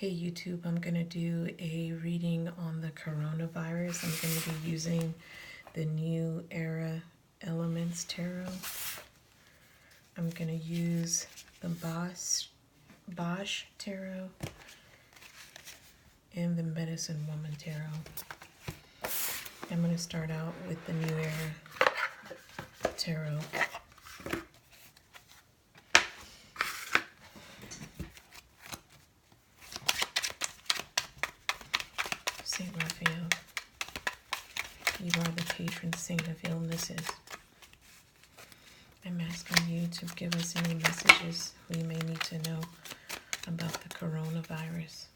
Hey YouTube, I'm going to do a reading on the coronavirus. I'm going to be using the New Era Elements Tarot. I'm going to use the Bosch Tarot and the Medicine Woman Tarot. I'm going to start out with the New Era Tarot. Saint Raphael, you are the patron saint of illnesses. I'm asking you to give us any messages we may need to know about the coronavirus.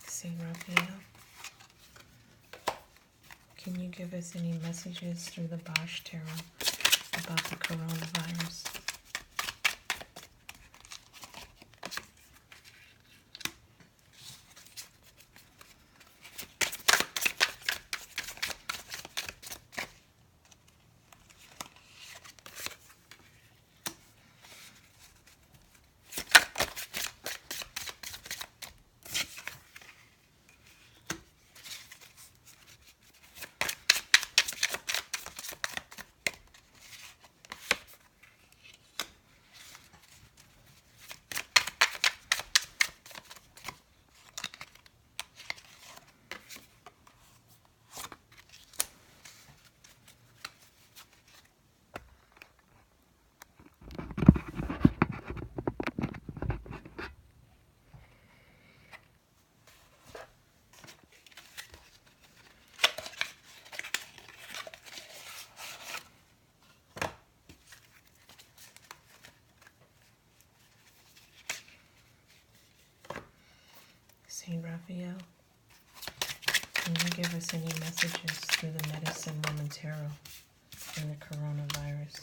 Saint Raphael, can you give us any messages through the Bosch Tarot about the coronavirus? Saint Raphael, can you give us any messages through the Medicine Woman Tarot and the coronavirus?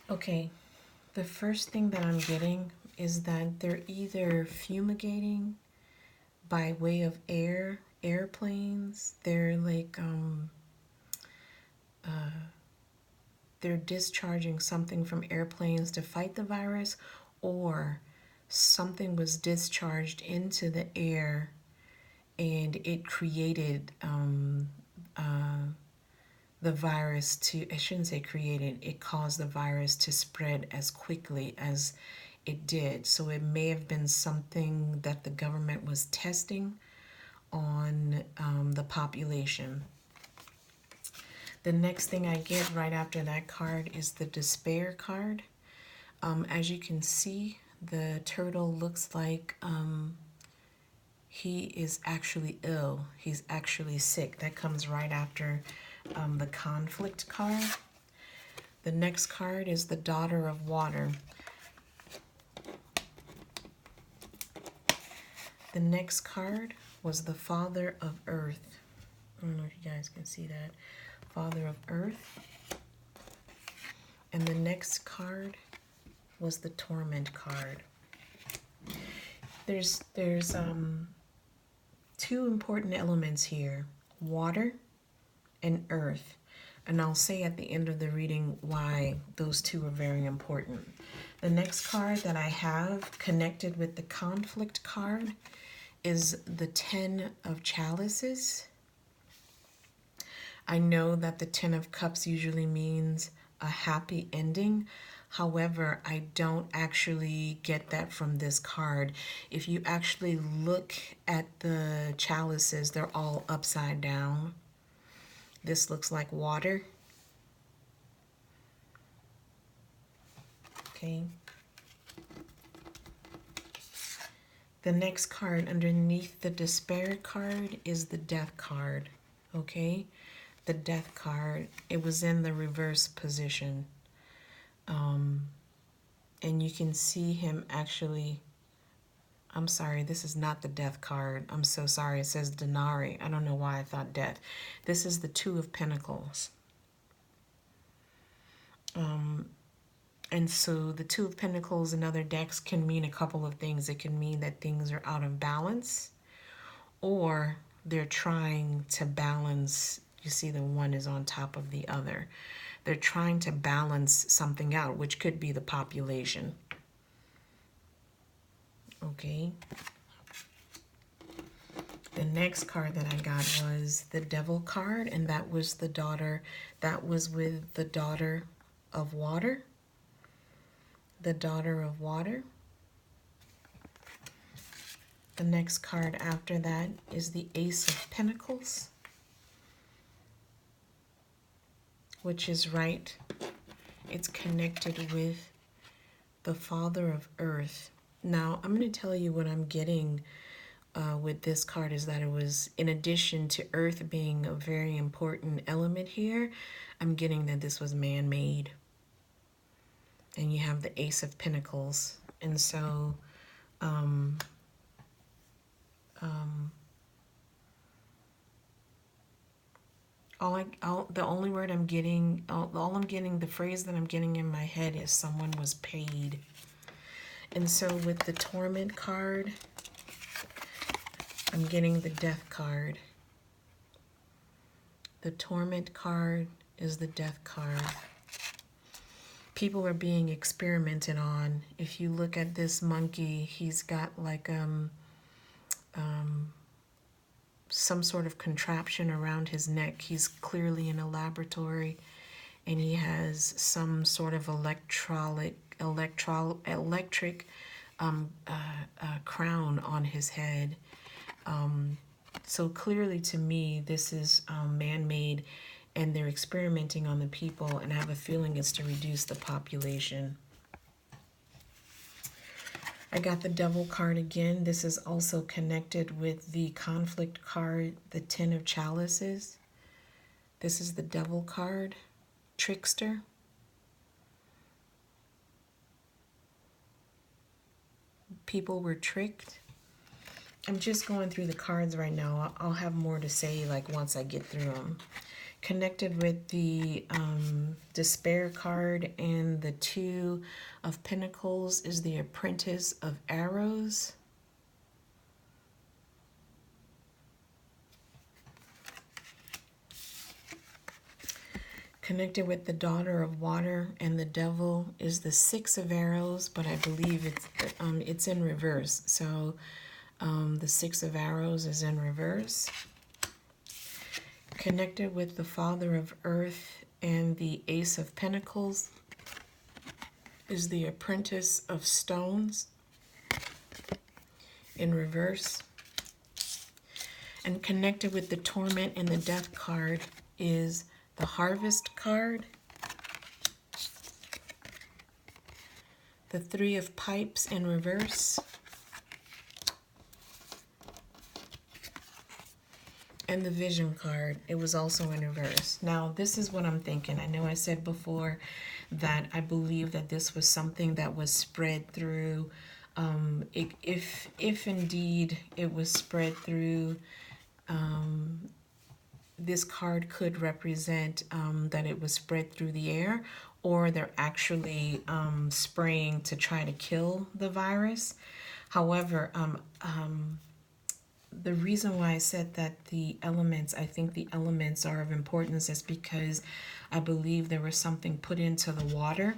Okay, the first thing that I'm getting is that they're either fumigating by way of airplanes. They're like, they're discharging something from airplanes to fight the virus, or something was discharged into the air and it created the virus to, I shouldn't say created, it caused the virus to spread as quickly as it did. So it may have been something that the government was testing on the population. The next thing I get right after that card is the Despair card. As you can see, the turtle looks like he is actually ill. He's actually sick. That comes right after the Conflict card. The next card is the Daughter of Water. The next card was the Father of Earth. I don't know if you guys can see that. Father of Earth. And the next card was the Torment card. There's two important elements here, water and earth. And I'll say at the end of the reading why those two are very important. The next card that I have connected with the conflict card is the Ten of Chalices. I know that the Ten of Cups usually means a happy ending. However, I don't actually get that from this card. If you actually look at the chalices, they're all upside down. This looks like water. Okay. The next card underneath the Despair card is the Death card. Okay. The Death card. It was in the reverse position. And you can see him actually, I'm sorry, this is not the Death card. I'm so sorry. It says Denari. I don't know why I thought death. This is the Two of Pentacles. And so the Two of Pentacles in other decks can mean a couple of things. It can mean that things are out of balance, or they're trying to balance. You see the one is on top of the other. They're trying to balance something out, which could be the population. Okay. The next card that I got was the Devil card, and that was the daughter. That was with the Daughter of Water. The Daughter of Water. The next card after that is the Ace of Pentacles, which is right. It's connected with the Father of Earth. Now, I'm going to tell you what I'm getting with this card is that it was, in addition to Earth being a very important element here, I'm getting that this was man-made. And you have the Ace of Pentacles. And so, the only word I'm getting, the phrase that I'm getting in my head is someone was paid. And so with the Torment card, I'm getting the Death card. The Torment card is the Death card. People are being experimented on. If you look at this monkey, he's got like some sort of contraption around his neck. He's clearly in a laboratory, and he has some sort of electric crown on his head. So clearly to me, this is man-made, and they're experimenting on the people, and I have a feeling it's to reduce the population. I got the Devil card again. This is also connected with the conflict card, the Ten of Chalices. This is the Devil card, Trickster. People were tricked. I'm just going through the cards right now. I'll have more to say like once I get through them. Connected with the Despair card and the Two of Pentacles is the Apprentice of Arrows. Connected with the Daughter of Water and the Devil is the Six of Arrows, but I believe it's in reverse. So the Six of Arrows is in reverse. Connected with the Father of Earth and the Ace of Pentacles is the Apprentice of Stones in reverse. And connected with the Torment and the Death card is the Harvest card, the Three of Pipes in reverse, and the Vision card. It was also in reverse. Now, this is what I'm thinking. I know I said before that I believe that this was something that was spread through If indeed it was spread through, this card could represent that it was spread through the air, or they're actually spraying to try to kill the virus. However, the reason why I said that the elements, I think the elements are of importance, is because I believe there was something put into the water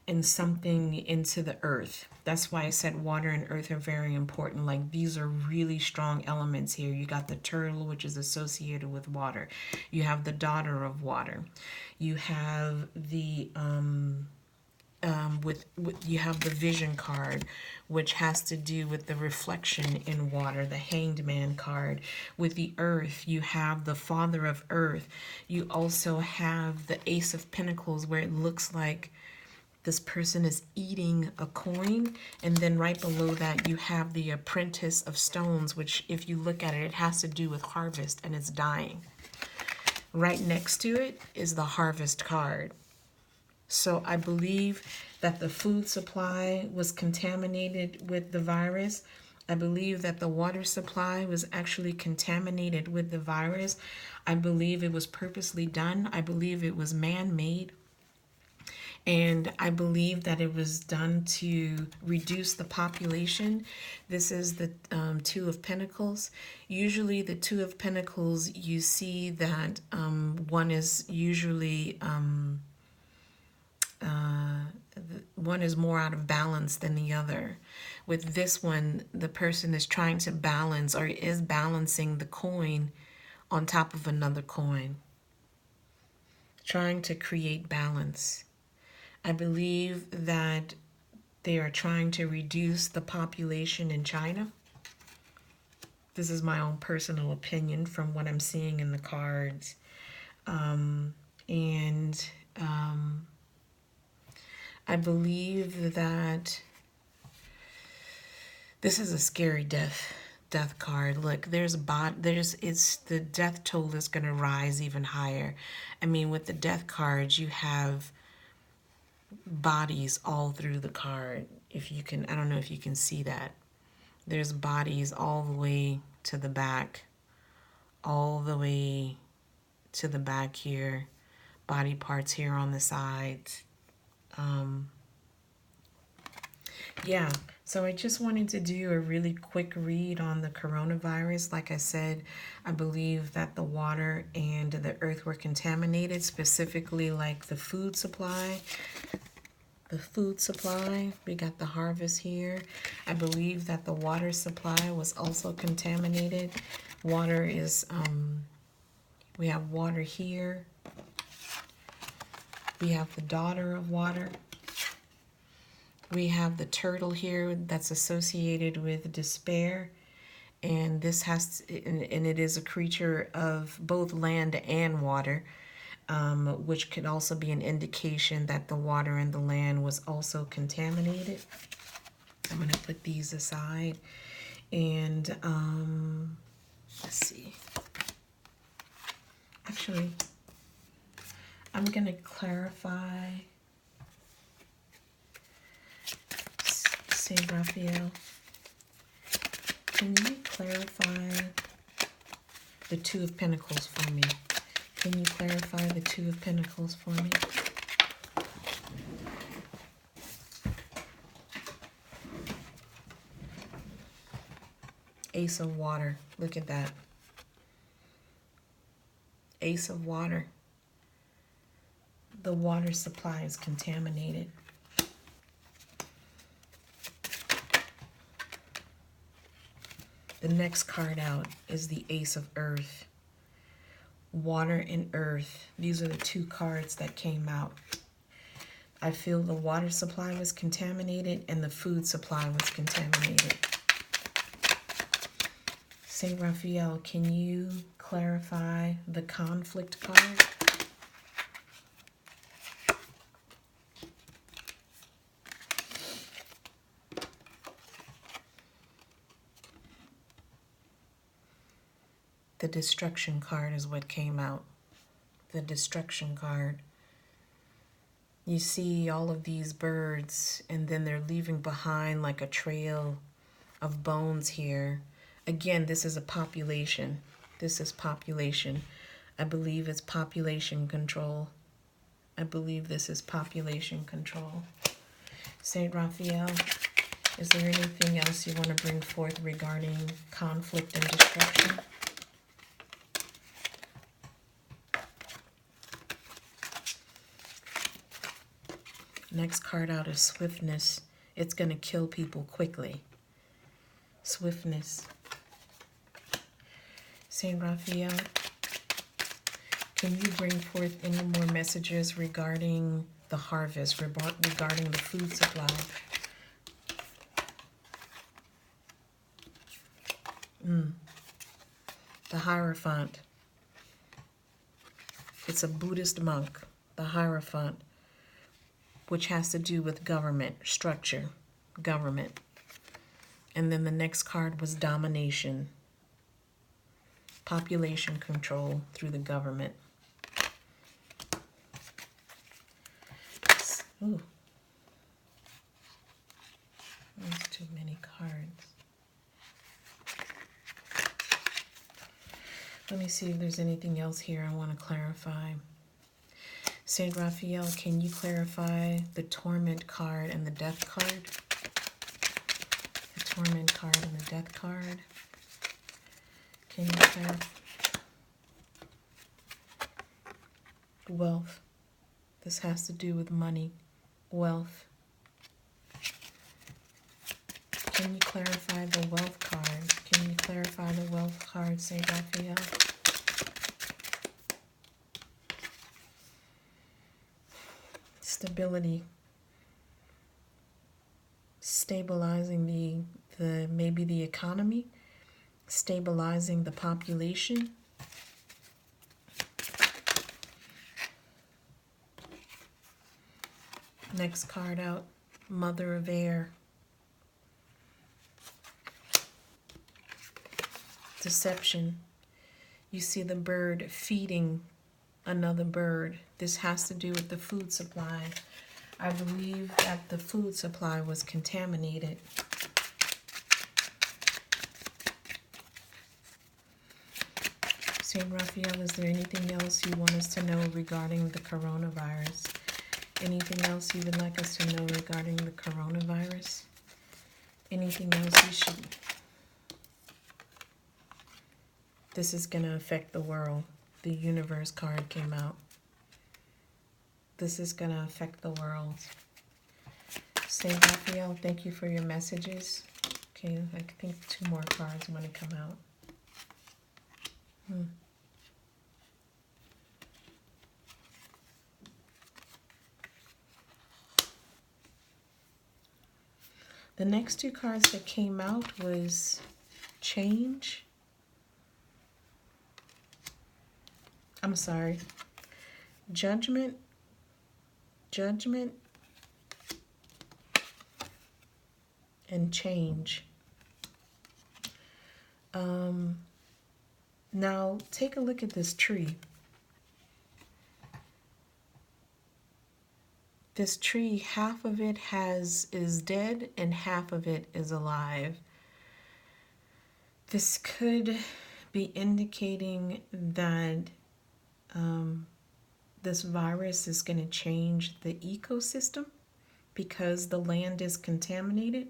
and something into the earth. That's why I said water and earth are very important. Like, these are really strong elements here. You got the turtle, which is associated with water. You have the daughter of water. You have the you have the vision card, which has to do with the reflection in water. The hanged man card. With the earth, you have the father of earth. You also have the ace of pentacles, where it looks like this person is eating a coin, and then right below that you have the apprentice of stones, which if you look at it, it has to do with harvest, and it's dying. Right next to it is the harvest card. So I believe that the food supply was contaminated with the virus. I believe that the water supply was actually contaminated with the virus. I believe it was purposely done. I believe it was man-made. And I believe that it was done to reduce the population. This is the Two of Pentacles. Usually the Two of Pentacles, you see that one is usually, one is more out of balance than the other. With this one, the person is trying to balance, or is balancing the coin on top of another coin. Trying to create balance. I believe that they are trying to reduce the population in China. This is my own personal opinion from what I'm seeing in the cards. I believe that this is a scary death card. Look, it's the death toll is going to rise even higher. I mean, with the death cards, you have bodies all through the card. If you can, I don't know if you can see that. There's bodies all the way to the back, all the way to the back here, body parts here on the sides. Yeah, so I just wanted to do a really quick read on the coronavirus. Like I said, I believe that the water and the earth were contaminated, specifically like the food supply. The food supply, we got the harvest here. I believe that the water supply was also contaminated. Water is, we have water here. We have the daughter of water. We have the turtle here that's associated with despair. And this has to, and it is a creature of both land and water, which could also be an indication that the water and the land was also contaminated. I'm going to put these aside. And let's see. Actually, I'm going to clarify. Saint Raphael, can you clarify the Two of Pentacles for me? Can you clarify the Two of Pentacles for me? Ace of Water. Look at that. Ace of Water. The water supply is contaminated. The next card out is the Ace of Earth. Water and Earth. These are the two cards that came out. I feel the water supply was contaminated and the food supply was contaminated. Saint Raphael, can you clarify the conflict card? The destruction card is what came out. The destruction card. You see all of these birds, and then they're leaving behind like a trail of bones here. Again, this is a population. This is population. I believe it's population control. I believe this is population control. Saint Raphael, is there anything else you want to bring forth regarding conflict and destruction? Next card out is swiftness. It's going to kill people quickly. Swiftness. Saint Raphael, can you bring forth any more messages regarding the harvest, regarding the food supply? The Hierophant. It's a Buddhist monk, the Hierophant, which has to do with government, structure, government. And then the next card was domination, population control through the government. Ooh. That's too many cards. Let me see if there's anything else here I want to clarify. Saint Raphael, can you clarify the torment card and the death card? The torment card and the death card. Can you clarify? Wealth. This has to do with money. Wealth. Can you clarify the wealth card? Can you clarify the wealth card, Saint Raphael? Stability. Stabilizing the maybe the economy, stabilizing the population. Next card out, Mother of Air. Deception. You see the bird feeding another bird. This has to do with the food supply. I believe that the food supply was contaminated. Saint Raphael, is there anything else you want us to know regarding the coronavirus? Anything else you would like us to know regarding the coronavirus? Anything else you should... This is going to affect the world. The universe card came out. This is going to affect the world. Saint Raphael, thank you for your messages. Okay, I think 2 more cards want to come out. The next 2 cards that came out was change. I'm sorry. Judgment. Judgment. And change. Now, take a look at this tree. This tree, half of it is dead and half of it is alive. This could be indicating that this virus is going to change the ecosystem because the land is contaminated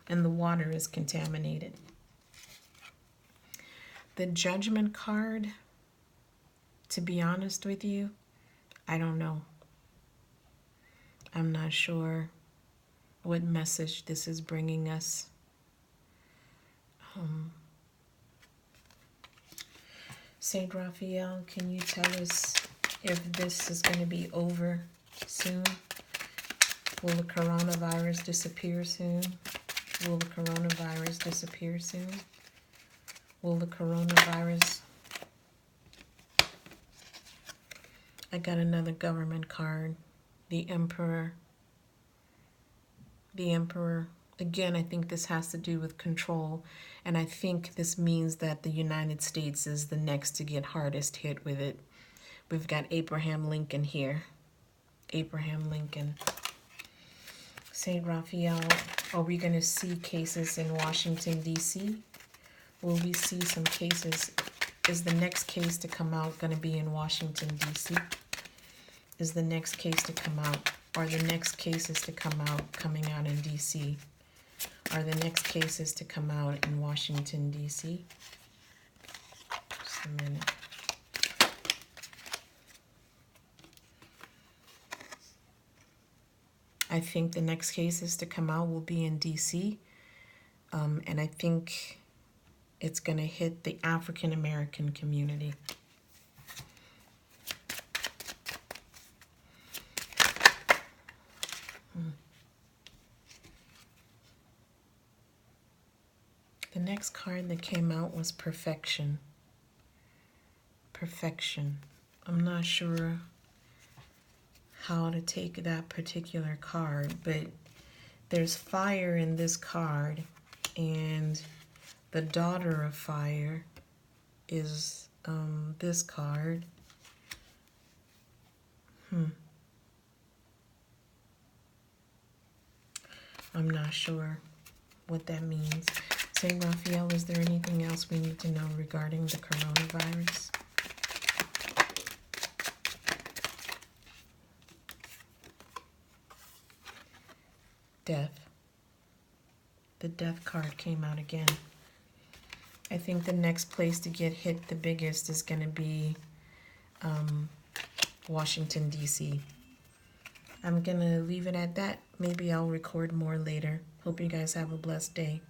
and the water is contaminated. The Judgment card, to be honest with you, I don't know. I'm not sure what message this is bringing us. Saint Raphael, can you tell us if this is going to be over soon? Will the coronavirus disappear soon? Will the coronavirus disappear soon? Will the coronavirus... I got another government card. The Emperor. The Emperor. Again, I think this has to do with control. And I think this means that the United States is the next to get hardest hit with it. We've got Abraham Lincoln here. Abraham Lincoln. St. Raphael, are we going to see cases in Washington, D.C.? Will we see some cases? Is the next case to come out going to be in Washington, D.C.? Is the next case to come out, or the next cases to come out coming out in D.C.? Are the next cases to come out in Washington, D.C.? Just a minute. I think the next cases to come out will be in D.C., and I think it's going to hit the African American community. The next card that came out was Perfection. Perfection. I'm not sure how to take that particular card, but there's fire in this card, and the daughter of fire is this card. I'm not sure what that means. St. Raphael, is there anything else we need to know regarding the coronavirus? Death. The death card came out again. I think the next place to get hit the biggest is going to be Washington, D.C. I'm going to leave it at that. Maybe I'll record more later. Hope you guys have a blessed day.